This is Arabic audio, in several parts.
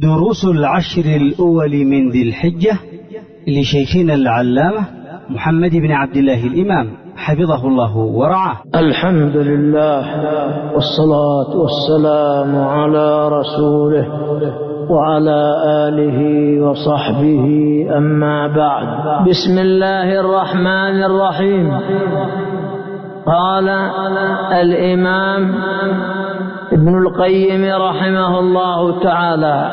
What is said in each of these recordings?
دروس العشر الأول من ذي الحجة لشيخنا العلامة محمد بن عبد الله الإمام حفظه الله ورعاه. الحمد لله والصلاة والسلام على رسوله وعلى آله وصحبه، أما بعد. بسم الله الرحمن الرحيم. قال الإمام ابن القيم رحمه الله تعالى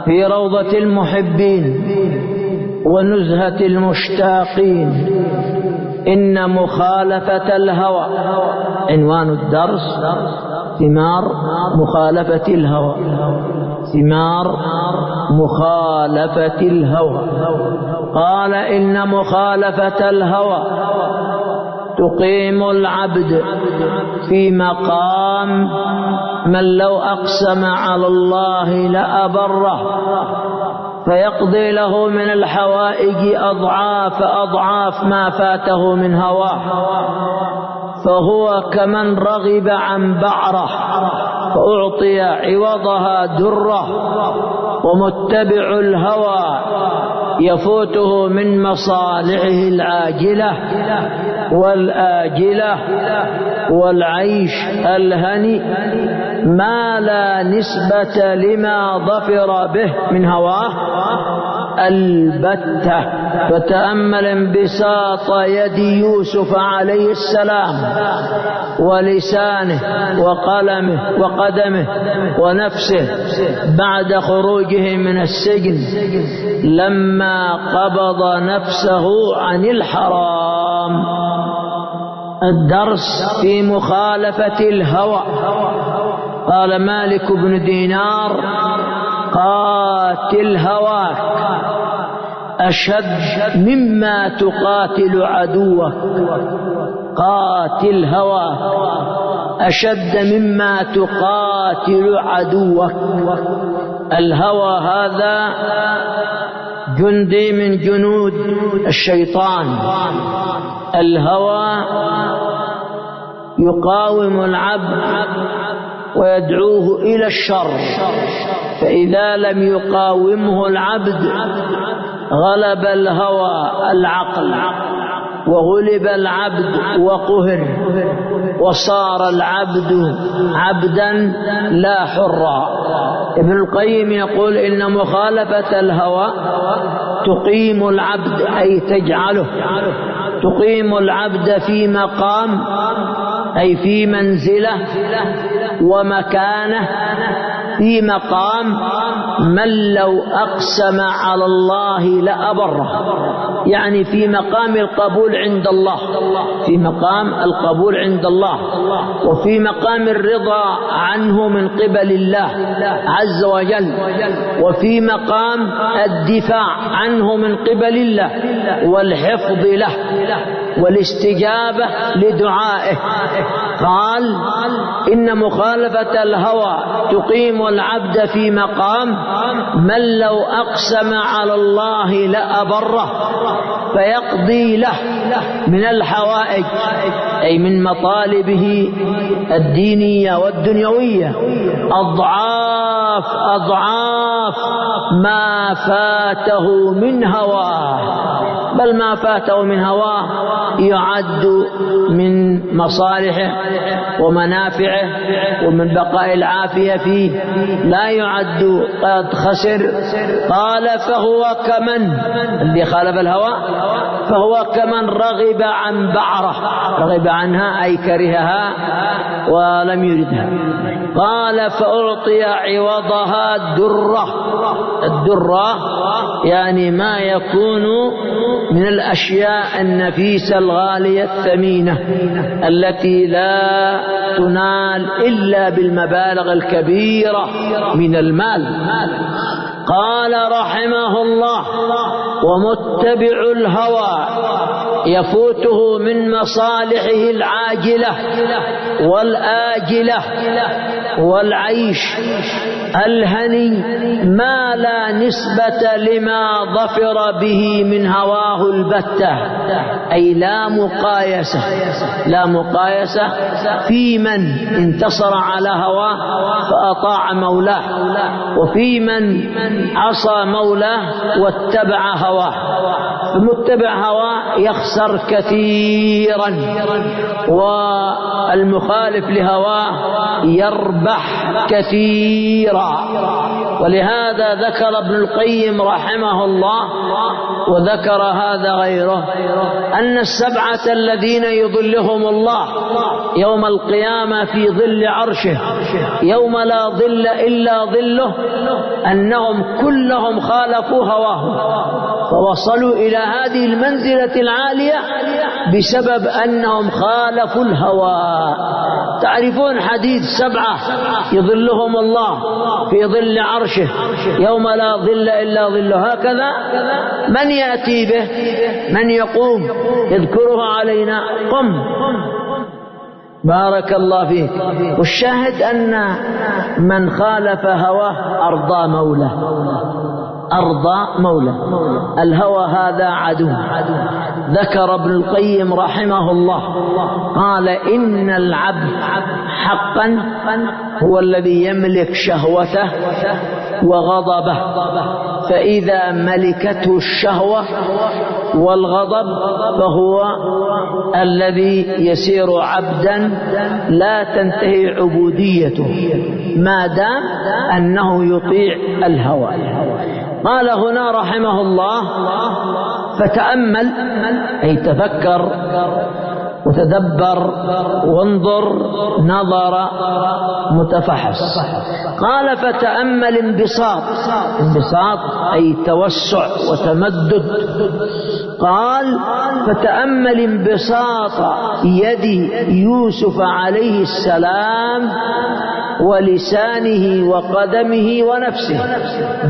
في روضة المحبين ونزهة المشتاقين: إن مخالفة الهوى. عنوان الدرس: ثمار مخالفة الهوى. ثمار مخالفة الهوى. قال: إن مخالفة الهوى تقيم العبد في مقام من لو أقسم على الله لأبره، فيقضي له من الحوائج أضعاف ما فاته من هواه، فهو كمن رغب عن بعره فأعطي عوضها دره، ومتبع الهوى يفوته من مصالحه العاجلة والآجلة والعيش الهني ما لا نسبة لما ظفر به من هواه البتة. فتأمل انبساط يد يوسف عليه السلام ولسانه وقلمه وقدمه ونفسه بعد خروجه من السجن لما قبض نفسه عن الحرام. الدرس في مخالفة الهوى. قال مالك بن دينار: قاتل هواك أشد مما تقاتل عدوك. قاتل هواك أشد مما تقاتل عدوك. الهوى هذا جندي من جنود الشيطان. الهوى يقاوم العبد ويدعوه إلى الشر، فإذا لم يقاومه العبد غلب الهوى العقل، وغلب العبد وقهر، وصار العبد عبدا لا حرا. ابن القيم يقول: إن مخالفة الهوى تقيم العبد، أي تجعله، تقيم العبد في مقام، أي في منزلة ومكانه، في مقام من لو أقسم على الله لأبره، يعني في مقام القبول عند الله، في مقام القبول عند الله، وفي مقام الرضا عنه من قبل الله عز وجل، وفي مقام الدفاع عنه من قبل الله والحفظ له والاستجابة لدعائه. قال: إن مخالفة الهوى تقيم العبد في مقام من لو أقسم على الله لأبره، فيقضي له من الحوائج، أي من مطالبه الدينية والدنيوية، أضعاف ما فاته من هواه، بل ما فاته من هواه يعد من مصالحه ومنافعه ومن بقاء العافية فيه، لا يعد قد خسر. قال: فهو كمن، اللي خالف الهوى، فهو كمن رغب عن بعره، رغب عنها أي كرهها ولم يردها. قال: فأعطي عوضها الدرة. الدرة يعني ما يكون من الأشياء النفيسة الغالية الثمينة التي لا تنال إلا بالمبالغ الكبيرة من المال. قال رحمه الله: ومتبع الهوى يفوته من مصالحه العاجلة والآجلة والعيش الهني ما لا نسبة لما ظفر به من هواه البتة، أي لا مقايسة في من انتصر على هواه فأطاع مولاه، وفي من عصى مولاه واتبع هواه. فمتبع هواه يخسر كثيرا، والمخالف لهواه يربح كثيرا. ولهذا ذكر ابن القيم رحمه الله، وذكر هذا غيره، أن السبعة الذين يظلهم الله يوم القيامة في ظل عرشه يوم لا ظل إلا ظله، أنهم كلهم خالفوا هواهم فوصلوا إلى هذه المنزلة العالية بسبب أنهم خالفوا الهوى. تعرفون حديث 7 يظلهم الله في ظل عرشه يوم لا ظل إلا ظله، هكذا من يأتي به؟ من يقوم يذكره علينا؟ قم. بارك الله فيك. والشاهد أن من خالف هواه أرضى مولى. الهوى هذا عدو. ذكر ابن القيم رحمه الله قال إن العبد حقا هو الذي يملك شهوته وغضبه، فإذا ملكته الشهوة والغضب فهو الذي يسير عبدا لا تنتهي عبوديته ما دام أنه يطيع الهوى. قال هنا رحمه الله فتأمل، أي تفكر وتدبر وانظر نظر متفحص. قال فتأمل انبساط أي توسع وتمدد. قال فتأمل انبساط يد يوسف عليه السلام ولسانه وقدمه ونفسه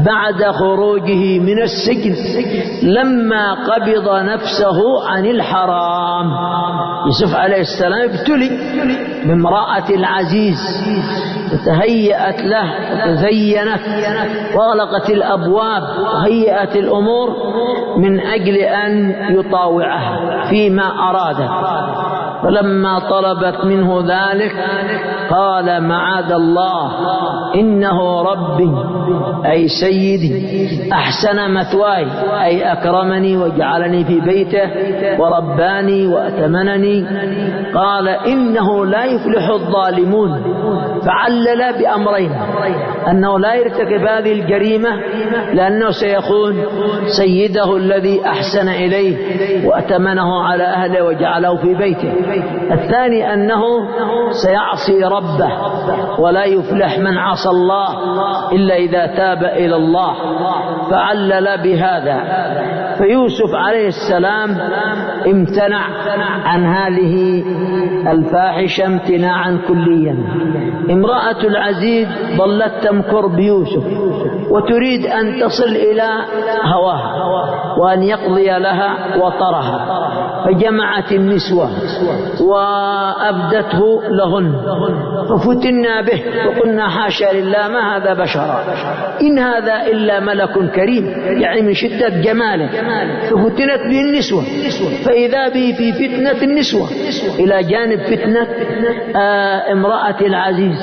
بعد خروجه من السجن لما قبض نفسه عن الحرام. يوسف عليه السلام ابتلي بامرأة العزيز، تهيأت له وتزينت وغلقت الأبواب وهيأت الأمور من أجل أن يطاوعها فيما أراد. فلما طلبت منه ذلك قال معاذ الله إنه ربي أي سيدي أحسن مثواي، أي أكرمني وجعلني في بيته ورباني وأتمنني. قال إنه لا يفلح الظالمون، فعلل بأمرين: أنه لا يرتكب هذه الجريمة لأنه سيخون سيده الذي أحسن إليه وأتمنه على أهله وجعله في بيته. الثاني أنه سيعصي ربه، ولا يفلح من عصى الله إلا إذا تاب إلى الله، فعلل بهذا. فيوسف عليه السلام امتنع عن هذه الفاحشة امتناعا كليا. امرأة العزيز ظلت تمكر بيوسف وتريد أن تصل إلى هواها وأن يقضي لها وطرها، فجمعت النسوة وأبدته لهن، ففتنا به وقلنا حاشا لله ما هذا بشرا إن هذا إلا ملك كريم، يعني من شدة جماله. ففتنت به النسوة فإذا به في فتنة النسوة إلى جانب فتنة امرأة العزيز.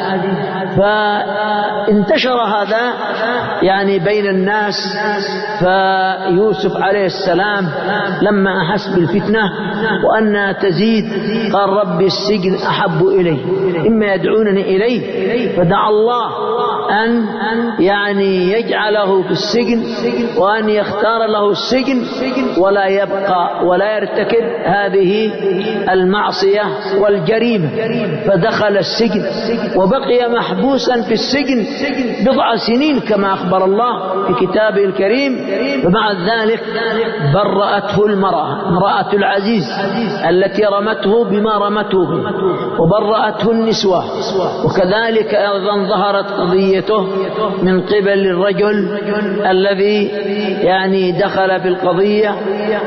فانتشر هذا يعني بين الناس. فيوسف عليه السلام لما أحس بالفتنة وأنها تزيد قال ربي السجن أحب إلي إما يدعونني إليه، فدعا الله أن يعني يجعله في السجن وأن يختار له السجن ولا يبقى ولا يرتكب هذه المعصية والجريمة. فدخل السجن وبقي محبوسا في السجن 9 سنين كما أخبر الله في كتابه الكريم. وبعد ذلك برأته المرأة، امرأة العزيز التي رمته بما رمته به، وبرأته النسوة. وكذلك أيضا ظهرت قضية قضيته من قبل الرجل الذي يعني دخل في القضية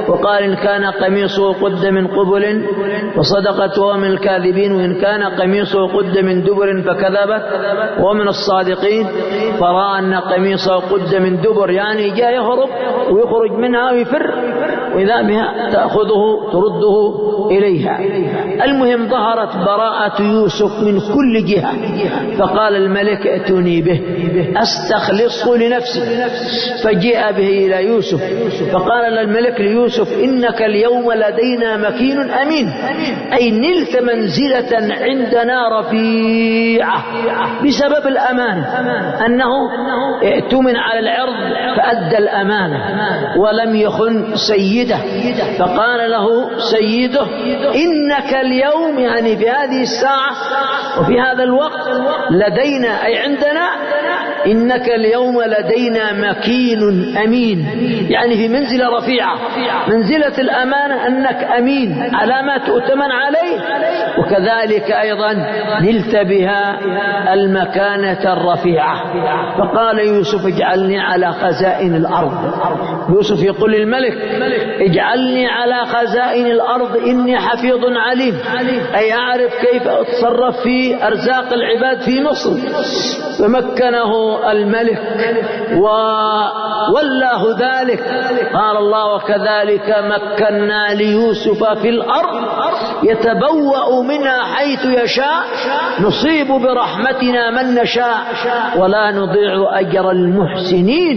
وقال إن كان قميصه قد من قبل فصدقت وهو من الكاذبين، وإن كان قميصه قد من دبر فكذبت وهو من الصادقين. فرأى أن قميصه قد من دبر، يعني جاء يهرب ويخرج منها ويفر، وإذا بها تأخذه ترده إليها. المهم ظهرت براءة يوسف من كل جهة، فقال الملك ائتوني به أستخلصه لنفسي، فجاء به إلى يوسف فقال الملك ليوسف إنك اليوم لدينا مكين أمين، أي نلت منزلة عندنا رفيعة بسبب الأمانة، أنه ائتمن على العرض فأدى الأمانة ولم يخن سيده. فقال له سيده إنك اليوم، يعني في هذه الساعة وفي هذا الوقت، لدينا أي عندنا، إنك اليوم لدينا مكين أمين، يعني في منزلة رفيعة، منزلة الأمانة أنك أمين على ما تؤتمن عليه، وكذلك أيضا نلت بها المكانة الرفيعة. فقال يوسف اجعلني على خزائن الأرض. يوسف يقول للملك اجعلني على خزائن الأرض إني حفيظ عليم، أي أعرف كيف أتصرف في أرزاق العباد في مصر. فمكنه الملك وولاه ذلك. قال الله وكذلك مكنا ليوسف في الأرض يتبوأ منها حيث يشاء نصيب برحمتنا من نشاء ولا نضيع أجر المحسنين.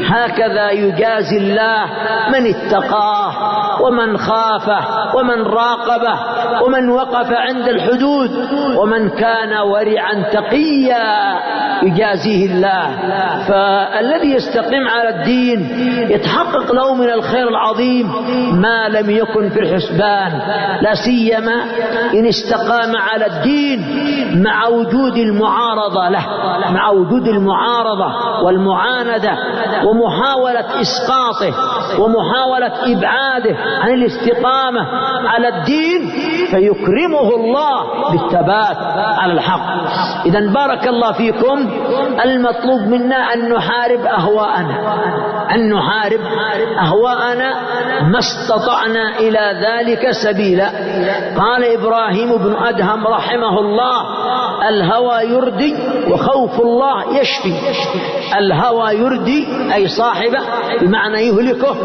هكذا يجازي الله من اتقاه ومن خافه ومن راقبه ومن وقف عند الحدود ومن كان ورعا تقيا يجازيه الله. فالذي يستقيم على الدين يتحقق له من الخير العظيم ما لم يكن في الحسبان، لا سيما إن استقام على الدين مع وجود المعارضة له، مع وجود المعارضة والمعاندة ومحاولة إسقاطه ومحاولة إبعاده عن الاستقامة على الدين، فيكرمه الله بالثبات على الحق. إذن بارك الله فيكم، المطلوب منا أن نحارب أهواءنا، أن نحارب أهواءنا ما استطعنا إلى ذلك سبيلا. قال إبراهيم بن أدهم رحمه الله الهوى يردي وخوف الله يشفي. الهوى يردي أي صاحبه بمعنى يهلكه،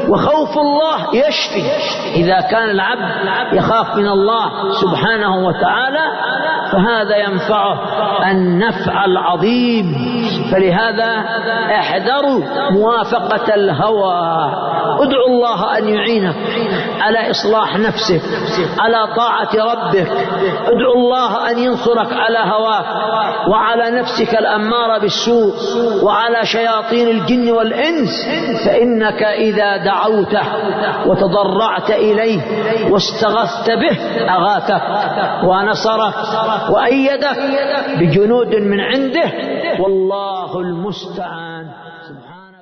وخوف الله يشفي. إذا كان العبد يخاف من الله سبحانه وتعالى فهذا ينفعه النفع العظيم. فلهذا احذروا موافقة الهوى، ادعوا الله أن يعينك على إصلاح نفسك، على طاعة ربك، ادعوا الله أن ينصرك على هواك وعلى نفسك الأمارة بالسوء وعلى شياطين الجن والإنس، فإنك إذا دعوته وتضرعت إليه واستغثت به أغاثك ونصرك وأيدك بجنود من عنده، والله المستعان. سبحان